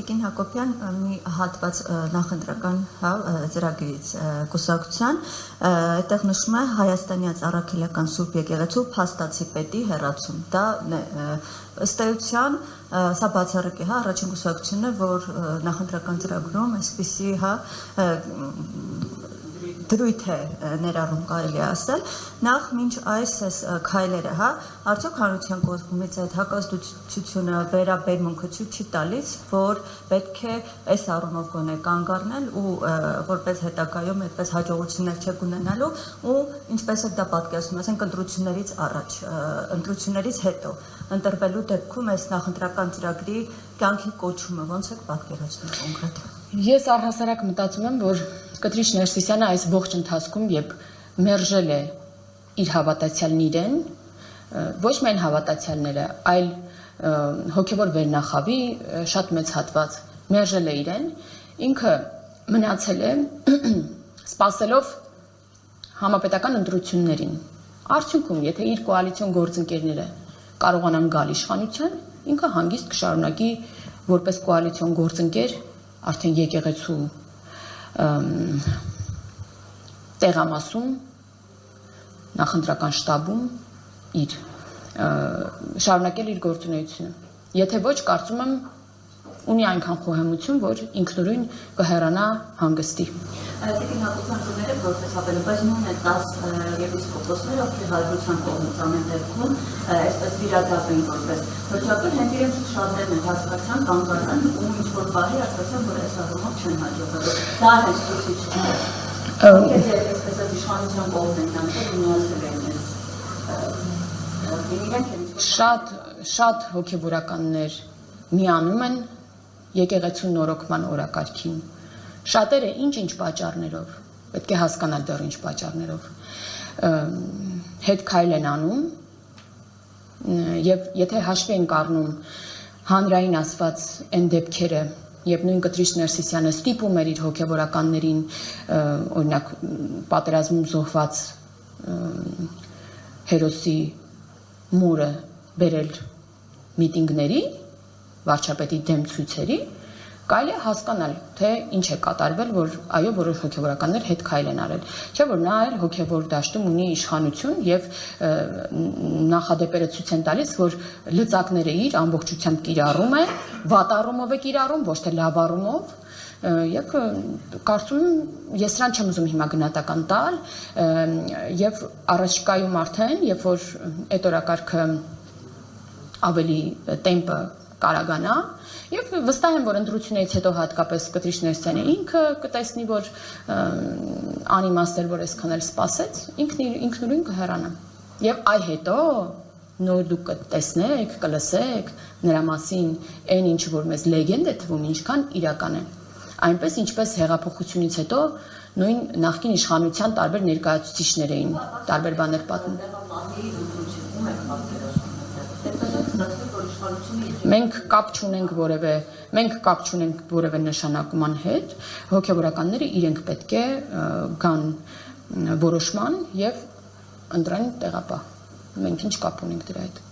Տիկին Հակոբյան մի հատված նախընտրական ծրագրից կուսակցության, այդտեղ նշում է Հայաստանյաց առաքելական Սուրբ եկեղեցու փաստացի պետի հեռացում, դա ըստ էության սա բացառիկ է, առաջին կուսակցությունն է, որ նախընտրական ծրագրում այսպիսի դրույթ է ներառում, կարելի է ասել, նախ մինչ այս քայլերը, արդյոք հանրության կողմից այդ հակազդեցությունը վերաբերմունքը ցույց չի տալիս, որ պետք է այս առումով գոնե կանգ առնել ու որպես հետագայում այդպես հաջողություններ չեք ունենալու ու ինչպես եք դա պատկերացնում, ասենք ընտրություններից առաջ, ընտրություններից հետո ընտրվելու դեպքում այս նախընտրական ծրագրի կյանքի կոչումը ոնց եք պատկերացնում կոնկրետ։ Ես առհասարակ մտածում եմ, որ Կտրիչ Ներսիսյանը այս ողջ ընթացքում, երբ մերժել է իր հավատացյալն իրեն, ոչ միայն հավատացյալները, այլ հոգևոր վերնախավի շատ մեծ հատված մերժել է իրեն, ինքը մնացել է սպասելով համապետական ընտրություններին։ Արդյունքում, եթե իր կոալիցիոն գործընկերները կարողանան գալ իշխանության, ինքը հանգիստ կշարունակի որպես կոալիցիոն գործընկեր արդեն եկեղեցու տեղամասում, նախընտրական շտաբում իր շարունակել իր գործունեությունը։ Եթե ոչ, կարծում եմ, ունի այնքան խոհեմություն, որ ինքնուրույն կհեռանա հանգստի։ Տիկին Հակոբյան կներեք, որպես հավելում, բայց նույն է 10 եպիսկոպոսները, ովքեր հաջողության կողմից ամեն դեպքում այսպես վիրագապ են որպես հոչապել, հենց իրենց շատերն են հասկացան, կանգ առան ու ինչ-որ բանի հասկացան, որ այս առումով չեն հաջողվել։ Դա հենց ցույց է։ Ովքեր այսպես իշխանության կողմն են անցել ու միացել են։ Շատ հոգևորականներ միանում են եկեղեցու նորոգման օրակարգին։ Շատերը ինչ պատճառներով, պետք է հասկանալ դեռ ինչ պատճառներով, հետ քայլ են անում, եւ եթե հաշվի ենք առնում հանրային ասված այն դեպքերը, եւ նույն Կտրիչ Ներսիսյանը ստիպում էր իր հոգևորականներին, օրինակ պատերազմում զոհված հերոսի մուրը բերել միտինգների, վարչապետի դեմ ցույցերի, կարելի է հասկանալ, թե ինչ է կատարվել, որ այո, որոշ հոգևորականներ հետ քայլ են արել։ Չէ՞ որ նա էլ հոգևոր դաշտում ունի իշխանություն եւ նախադեպերը ցույց են տալիս, որ լծակները իր ամբողջությամբ կիրառում է, վատ առումով է կիրառում, ոչ թե լավ առումով, եւ կարծում եմ, ես սրան չեմ ուզում հիմա գնահատական տալ, եւ առաջիկայում արդեն, երբ որ այդ օրակարգը ավելի տեմպը կարագանա, եւ վստահ եմ, որ ընտրությունից հետո հատկապես Կտրիչ Ներսիսյանը ինքը կտեսնի, որ անիմաստ էր, որ այսքան էլ սպասեց, ինքնուրույն կհեռանա։ Եվ այ հետո նոր դուք կտեսնեք, կլսեք նրա մասին այն ինչ որ մեզ լեգենդ է թվում, ինչքան իրական է։ Այնպես ինչպես հեղափոխությունից հետո նույն նախկին իշխանության տարբեր ներկայացուցիչներ էին, տարբեր բաներ պատմում։ Մենք կապ չունենք որևէ նշանակման հետ, հոգևորականները իրենք պետք է գան որոշման եւ ընտրեն տեղապահ։ Մենք ինչ կապ ունենք դրա հետ։